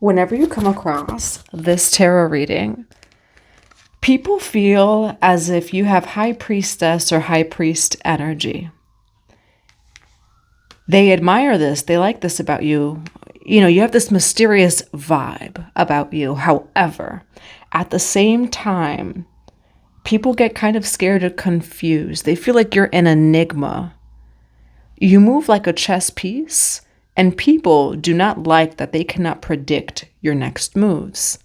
Whenever you come across this tarot reading, people feel as if you have high priestess or high priest energy. They admire this. They like this about you. You know, you have this mysterious vibe about you. However, at the same time, people get kind of scared or confused. They feel like you're an enigma. You move like a chess piece, and people do not like that they cannot predict your next moves.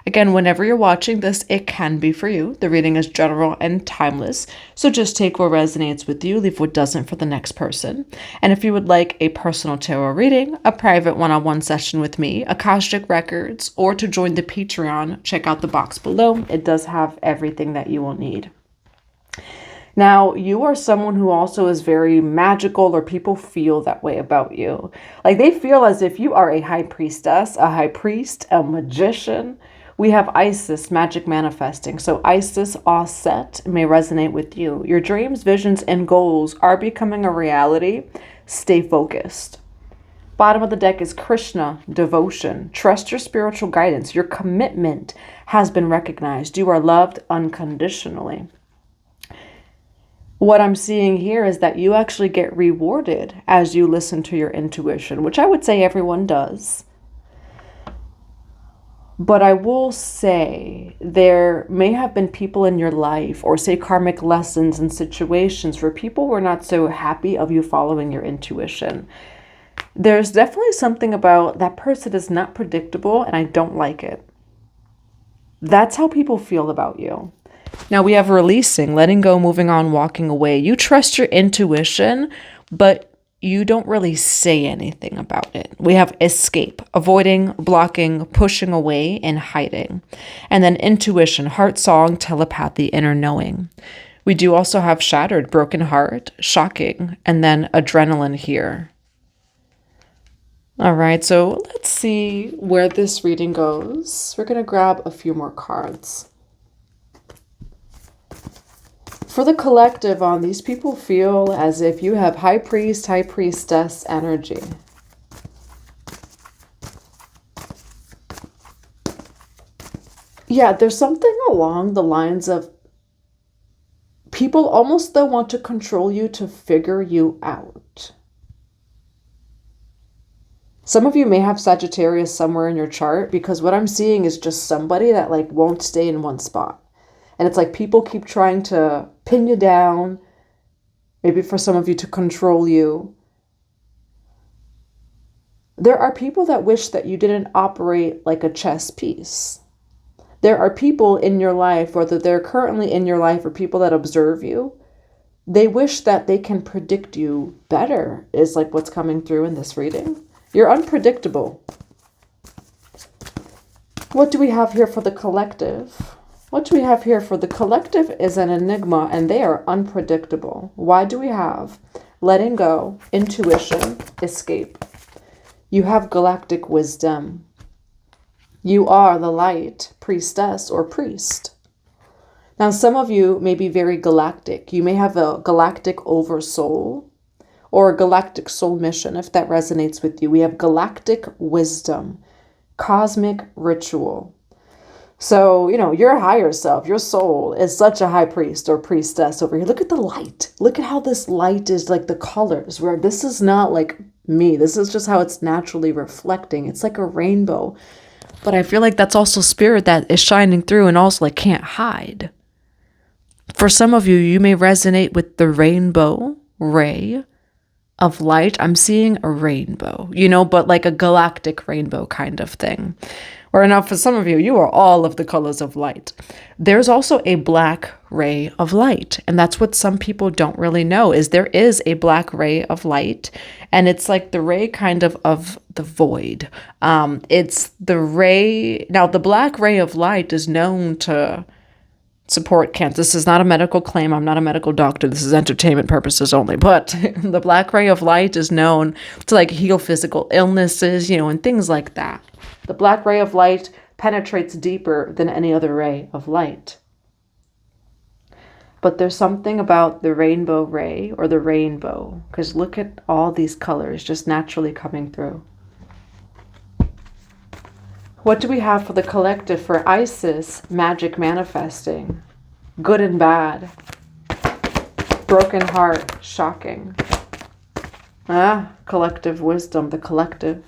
Again, whenever you're watching this, it can be for you. The reading is general and timeless, so just take what resonates with you, leave what doesn't for the next person. And if you would like a personal tarot reading, a private one-on-one session with me, Akashic Records, or to join the Patreon, check out the box below. It does have everything that you will need. Now, you are someone who also is very magical, or people feel that way about you. Like they feel as if you are a high priestess, a high priest, a magician. We have Isis, magic manifesting. So Isis, Aset may resonate with you. Your dreams, visions, and goals are becoming a reality. Stay focused. Bottom of the deck is Krishna, devotion. Trust your spiritual guidance. Your commitment has been recognized. You are loved unconditionally. What I'm seeing here is that you actually get rewarded as you listen to your intuition, which I would say everyone does. But I will say there may have been people in your life, or say karmic lessons and situations where people were not so happy of you following your intuition. There's definitely something about that person is not predictable, and I don't like it. That's how people feel about you. Now we have releasing, letting go, moving on, walking away. You trust your intuition, but you don't really say anything about it. We have escape, avoiding, blocking, pushing away, and hiding. And then intuition, heart song, telepathy, inner knowing. We do also have shattered, broken heart, shocking, and then adrenaline here. All right, so let's see where this reading goes. We're going to grab a few more cards. For the collective on these, people feel as if you have high priest, high priestess energy. Yeah, there's something along the lines of people almost though want to control you to figure you out. Some of you may have Sagittarius somewhere in your chart, because what I'm seeing is just somebody that like won't stay in one spot. And it's like people keep trying to pin you down, maybe for some of you to control you. There are people that wish that you didn't operate like a chess piece. There are people in your life, whether they're currently in your life or people that observe you, they wish that they can predict you better, is like what's coming through in this reading. You're unpredictable. What do we have here for the collective? What do we have here for the collective is an enigma, and they are unpredictable. Why do we have letting go, intuition, escape? You have galactic wisdom. You are the light, priestess or priest. Now, some of you may be very galactic. You may have a galactic oversoul or a galactic soul mission, if that resonates with you. We have galactic wisdom, cosmic ritual. So, you know, your higher self, your soul is such a high priest or priestess over here. Look at the light. Look at how this light is like the colors, where this is not like me. This is just how it's naturally reflecting. It's like a rainbow. But I feel like that's also spirit that is shining through and also like can't hide. For some of you, you may resonate with the rainbow ray of light. I'm seeing a rainbow, you know, but like a galactic rainbow kind of thing. Or now for some of you, you are all of the colors of light. There's also a black ray of light. And that's what some people don't really know, is there is a black ray of light. And it's like the ray kind of the void. It's the ray. Now, the black ray of light is known to support cancer. This is not a medical claim. I'm not a medical doctor. This is entertainment purposes only. But the black ray of light is known to like heal physical illnesses, you know, and things like that. The black ray of light penetrates deeper than any other ray of light. But there's something about the rainbow ray or the rainbow, because look at all these colors just naturally coming through. What do we have for the collective for Isis? Magic manifesting. Good and bad. Broken heart. Shocking. Collective wisdom. The collective.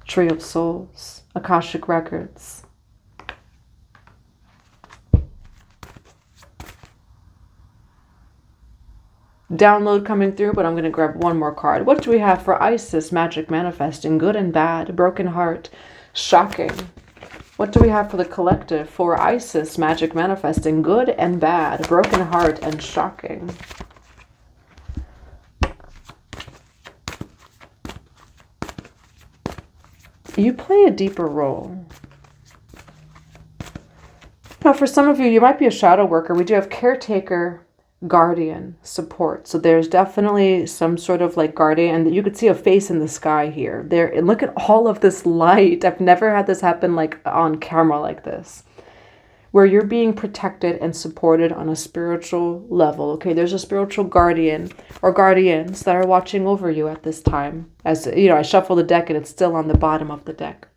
Tree of Souls. Akashic Records. Download coming through, but I'm going to grab one more card. What do we have for Isis? Magic manifesting. Good and bad. Broken heart. Shocking. What do we have for the collective? For Isis, magic manifesting. Good and bad. Broken heart and shocking. You play a deeper role. Now, for some of you, you might be a shadow worker. We do have caretaker, guardian, support. So there's definitely some sort of like guardian, and you could see a face in the sky here. There, and look at all of this light. I've never had this happen like on camera like this, where you're being protected and supported on a spiritual level. Okay, there's a spiritual guardian or guardians that are watching over you at this time. As you know, I shuffle the deck and it's still on the bottom of the deck.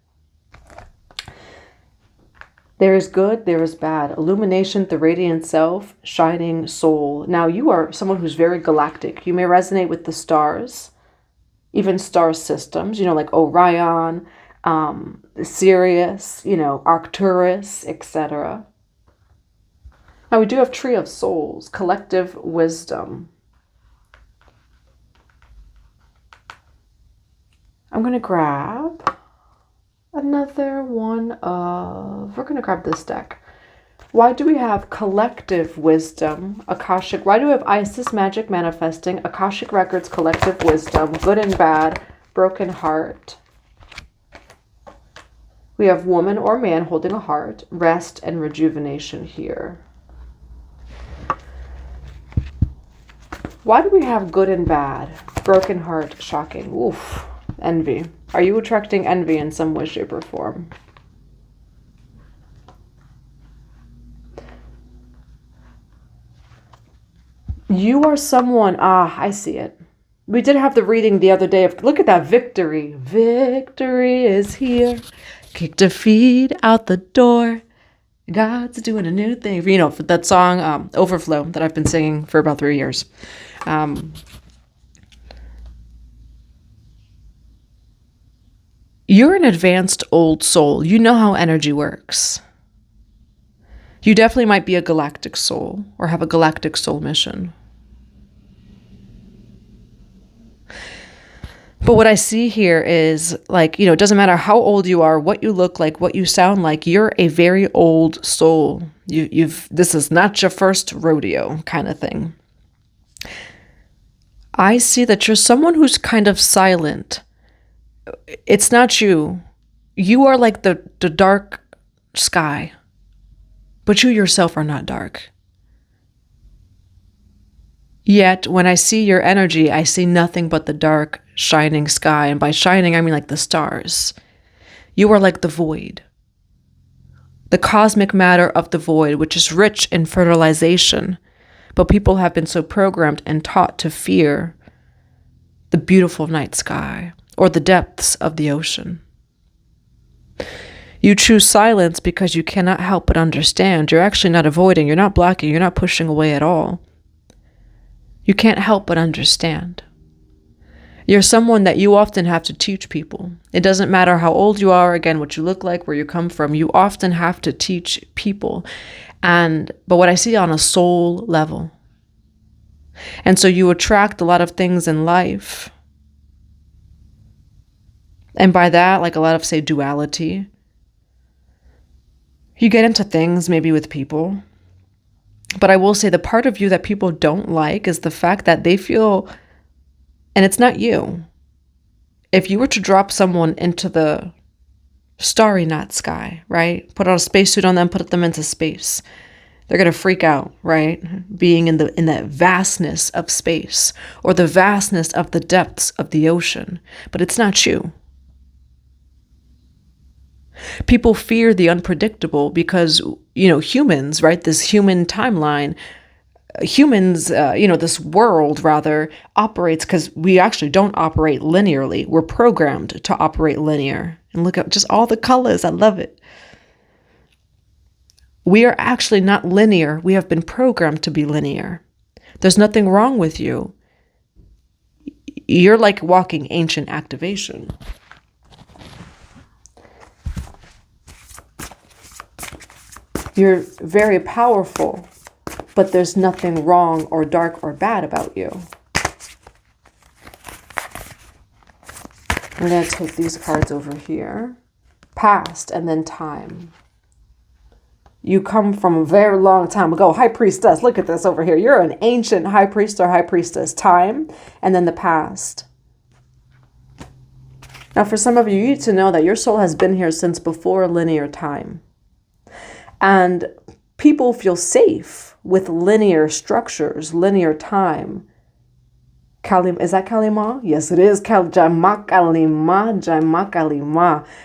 There is good, there is bad. Illumination, the radiant self, shining soul. Now, you are someone who's very galactic. You may resonate with the stars, even star systems, you know, like Orion, Sirius, you know, Arcturus, etc. Now, we do have Tree of Souls, collective wisdom. I'm going to grab another one of, we're going to grab this deck. Why do we have collective wisdom, Akashic? Why do we have Isis magic manifesting, Akashic records, collective wisdom, good and bad, broken heart? We have woman or man holding a heart, rest and rejuvenation here. Why do we have good and bad, broken heart, shocking? Oof, envy. Are you attracting envy in some way, shape, or form? You are someone, I see it. We did have the reading the other day of, look at that, victory. Victory is here. Kick defeat out the door. God's doing a new thing. You know, for that song, Overflow, that I've been singing for about 3 years. You're an advanced old soul. You know how energy works. You definitely might be a galactic soul or have a galactic soul mission. But what I see here is, like, you know, it doesn't matter how old you are, what you look like, what you sound like, you're a very old soul. This is not your first rodeo kind of thing. I see that you're someone who's kind of silent. It's not you. You are like the dark sky, but you yourself are not dark. Yet, when I see your energy, I see nothing but the dark, shining sky. And by shining, I mean like the stars. You are like the void. The cosmic matter of the void, which is rich in fertilization. But people have been so programmed and taught to fear the beautiful night sky or the depths of the ocean. You choose silence because you cannot help but understand. You're actually not avoiding, you're not blocking, you're not pushing away at all. You can't help but understand. You're someone that you often have to teach people. It doesn't matter how old you are, again, what you look like, where you come from. You often have to teach people. But what I see on a soul level. And so you attract a lot of things in life. And by that, like a lot of, say, duality. You get into things maybe with people. But I will say the part of you that people don't like is the fact that they feel, and it's not you. If you were to drop someone into the starry night sky, right? Put on a spacesuit on them, put them into space. They're going to freak out, right? Being in that vastness of space or the vastness of the depths of the ocean. But it's not you. People fear the unpredictable because, you know, humans, right? This human timeline, humans, this world rather operates because we actually don't operate linearly. We're programmed to operate linear. And look at just all the colors. I love it. We are actually not linear. We have been programmed to be linear. There's nothing wrong with you. You're like walking ancient activation. You're very powerful, but there's nothing wrong or dark or bad about you. I'm going to take these cards over here. Past and then time. You come from a very long time ago. High Priestess, look at this over here. You're an ancient High Priest or High Priestess. Time and then the past. Now for some of you, you need to know that your soul has been here since before linear time. And people feel safe with linear structures, linear time. Is that Kalima? Yes, it is. Kalima.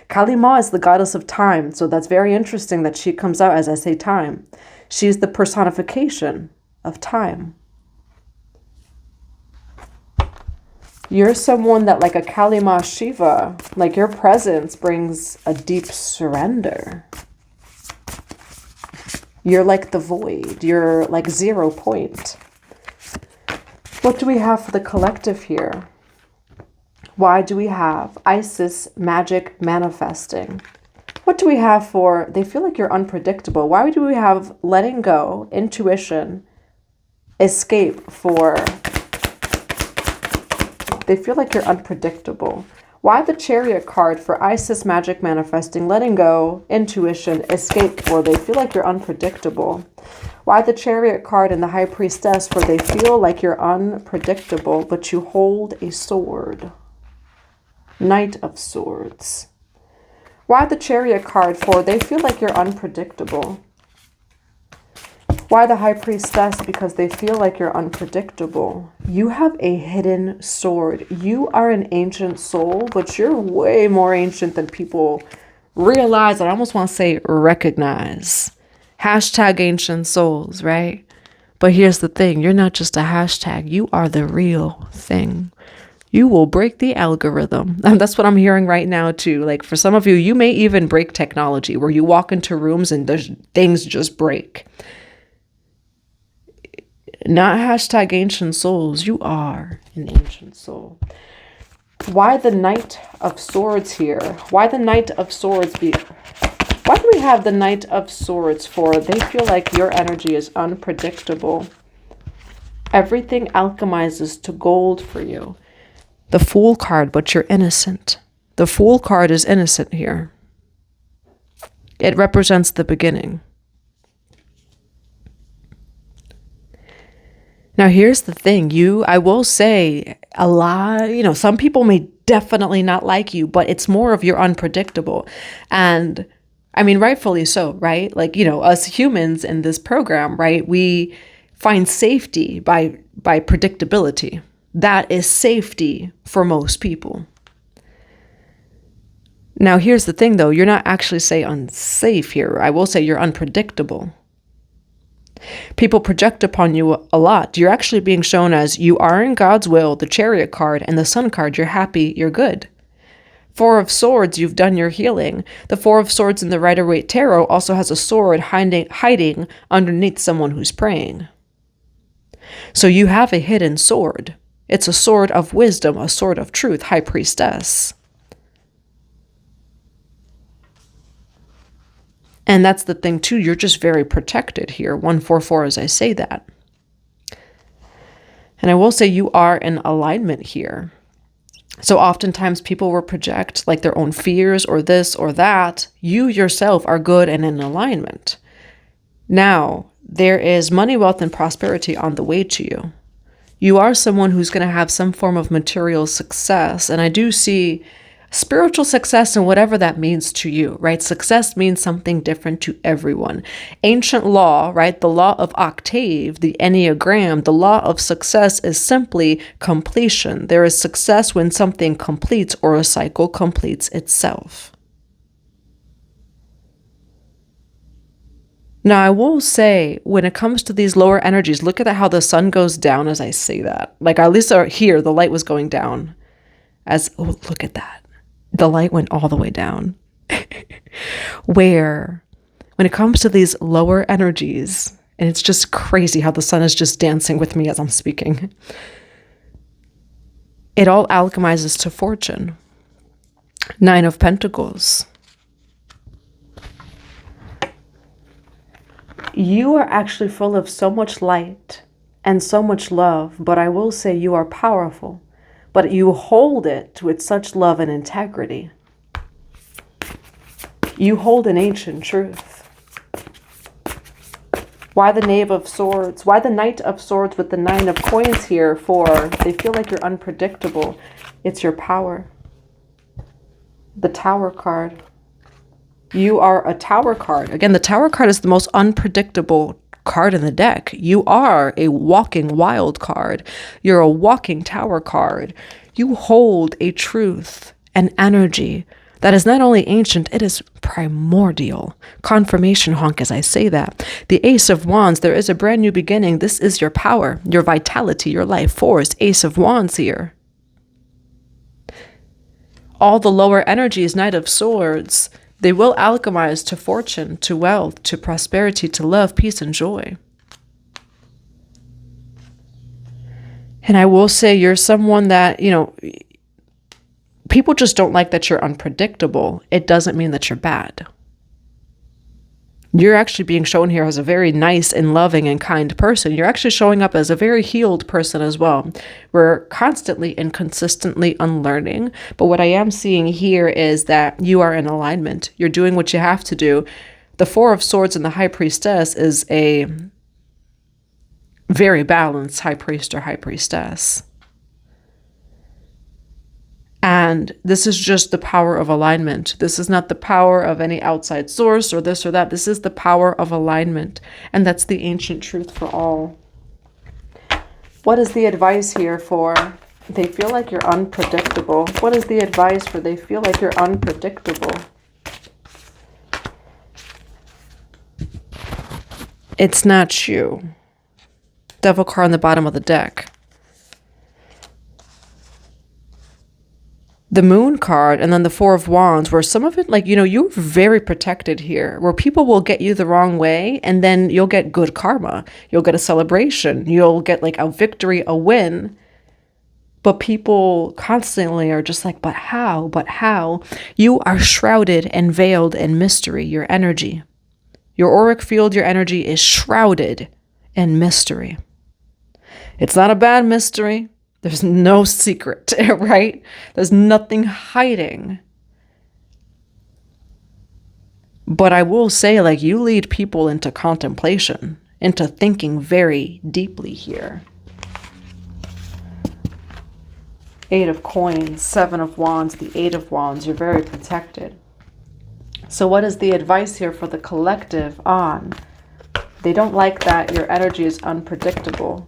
Kalima is the goddess of time. So that's very interesting that she comes out as I say time. She's the personification of time. You're someone that, like a Kalima Shiva, like your presence brings a deep surrender. You're like the void. You're like 0 point. What do we have for the collective here? Why do we have Isis magic manifesting? What do we have for, they feel like you're unpredictable? Why do we have letting go, intuition, escape for, they feel like you're unpredictable? Why the Chariot card for Isis magic manifesting, letting go, intuition, escape for, they feel like you're unpredictable? Why the Chariot card and the High Priestess, where they feel like you're unpredictable, but you hold a sword? Knight of Swords. Why the Chariot card for, they feel like you're unpredictable? Why the High Priestess? Because they feel like you're unpredictable. You have a hidden sword. You are an ancient soul, but you're way more ancient than people realize. I almost want to say recognize. Hashtag ancient souls, right? But here's the thing. You're not just a hashtag. You are the real thing. You will break the algorithm. And that's what I'm hearing right now too. Like for some of you, you may even break technology where you walk into rooms and there's things just break. Not hashtag ancient souls. You are an ancient soul. Why the Knight of Swords here? Why the Knight of Swords be... Why do we have the Knight of Swords for? They feel like your energy is unpredictable. Everything alchemizes to gold for you. The Fool card, but you're innocent. The Fool card is innocent here. It represents the beginning. Now, here's the thing. I will say a lot, some people may definitely not like you, but it's more of you're unpredictable. And I mean, rightfully so, right? Like, us humans in this program, right? We find safety by predictability. That is safety for most people. Now, here's the thing, though. You're not actually, say, unsafe here. I will say you're unpredictable. People project upon you a lot. You're actually being shown as you are in God's will, the Chariot card, and the Sun card. You're happy, you're good. Four of Swords, you've done your healing. The Four of Swords in the Rider-Waite Tarot also has a sword hiding underneath someone who's praying. So you have a hidden sword. It's a sword of wisdom, a sword of truth, High Priestess. And that's the thing too, you're just very protected here, 144 as I say that. And I will say you are in alignment here. So oftentimes people will project like their own fears or this or that. You yourself are good and in alignment. Now, there is money, wealth, and prosperity on the way to you. You are someone who's going to have some form of material success. And I do see spiritual success and whatever that means to you, right? Success means something different to everyone. Ancient law, right? The law of octave, the Enneagram, the law of success is simply completion. There is success when something completes or a cycle completes itself. Now, I will say, when it comes to these lower energies, look at how the sun goes down as I say that. Like, at least here, the light was going down. Oh, look at that. the light went all the way down. Where when it comes to these lower energies, and it's just crazy how the sun is just dancing with me as I'm speaking, it all alchemizes to fortune. 9 of Pentacles. You are actually full of so much light and so much love, but I will say you are powerful, but you hold it with such love and integrity. You hold an ancient truth. Why the Knave of Swords? Why the Knight of Swords with the 9 of Coins here? For they feel like you're unpredictable. It's your power. The Tower card. You are a Tower card. Again, the Tower card is the most unpredictable card in the deck. You are a walking wild card. You're a walking Tower card. You hold a truth, an energy that is not only ancient, it is primordial. Confirmation honk as I say that. The Ace of Wands, there is a brand new beginning. This is your power, your vitality, your life force. Ace of Wands here. All the lower energies, Knight of Swords, they will alchemize to fortune, to wealth, to prosperity, to love, peace, and joy. And I will say you're someone that, people just don't like that you're unpredictable. It doesn't mean that you're bad. You're actually being shown here as a very nice and loving and kind person. You're actually showing up as a very healed person as well. We're constantly and consistently unlearning. But what I am seeing here is that you are in alignment. You're doing what you have to do. The 4 of Swords and the High Priestess is a very balanced High Priest or High Priestess. And this is just the power of alignment. This is not the power of any outside source or this or that. This is the power of alignment. And that's the ancient truth for all. What is the advice here for they feel like you're unpredictable? What is the advice for they feel like you're unpredictable? It's not you. Devil card on the bottom of the deck. The Moon card and then the 4 of Wands, where some of it, you're very protected here, where people will get you the wrong way and then you'll get good karma. You'll get a celebration. You'll get a victory, a win. But people constantly are just like, but how? But how? You are shrouded and veiled in mystery, your energy. Your auric field, your energy is shrouded in mystery. It's not a bad mystery. There's no secret, right? There's nothing hiding. But I will say, you lead people into contemplation, into thinking very deeply here. 8 of Coins, 7 of Wands, the 8 of Wands. You're very protected. So what is the advice here for the collective on? They don't like that your energy is unpredictable.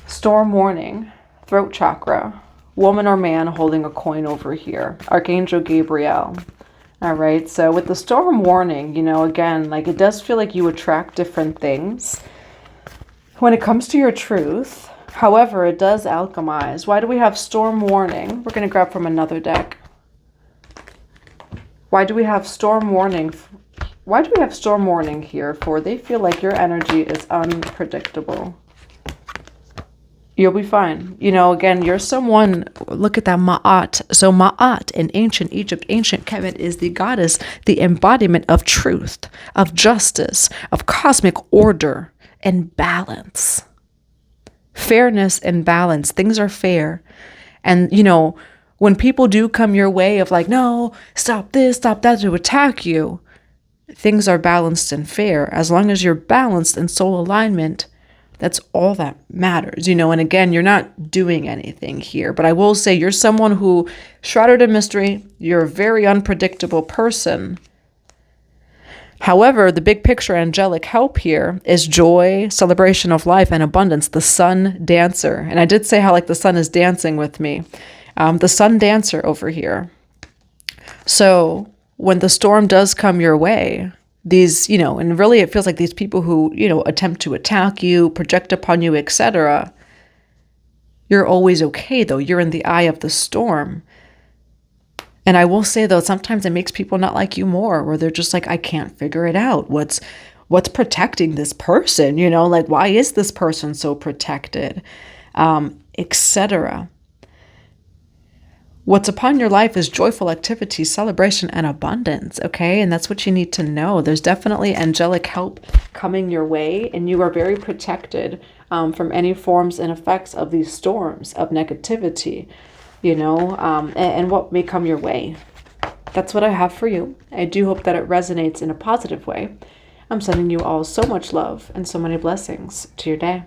Storm warning, throat chakra, woman or man holding a coin over here, Archangel Gabriel. All right, so with the storm warning, again, it does feel like you attract different things when it comes to your truth. However, it does alchemize. Why do we have storm warning? We're going to grab from another deck. Why do we have storm warning? Why do we have storm warning here for they feel like your energy is unpredictable? You'll be fine. Again, you're someone, look at that Ma'at. So Ma'at in ancient Egypt, ancient Kemet is the goddess, the embodiment of truth, of justice, of cosmic order and balance. Fairness and balance. Things are fair. And, when people do come your way of no, stop this, stop that to attack you, things are balanced and fair. As long as you're balanced in soul alignment, that's all that matters, and again, you're not doing anything here, but I will say you're someone who shrouded in mystery. You're a very unpredictable person. However, the big picture angelic help here is joy, celebration of life, and abundance, the sun dancer. And I did say how the sun is dancing with me. The sun dancer over here. So when the storm does come your way, these, and really it feels like these people who, attempt to attack you, project upon you, etc. You're always okay though. You're in the eye of the storm. And I will say though, sometimes it makes people not like you more, where they're just like, I can't figure it out. What's protecting this person? You know, like, why is this person so protected? Etc. What's upon your life is joyful activity, celebration, and abundance, okay? And that's what you need to know. There's definitely angelic help coming your way, and you are very protected from any forms and effects of these storms of negativity, you know, and what may come your way. That's what I have for you. I do hope that it resonates in a positive way. I'm sending you all so much love and so many blessings to your day.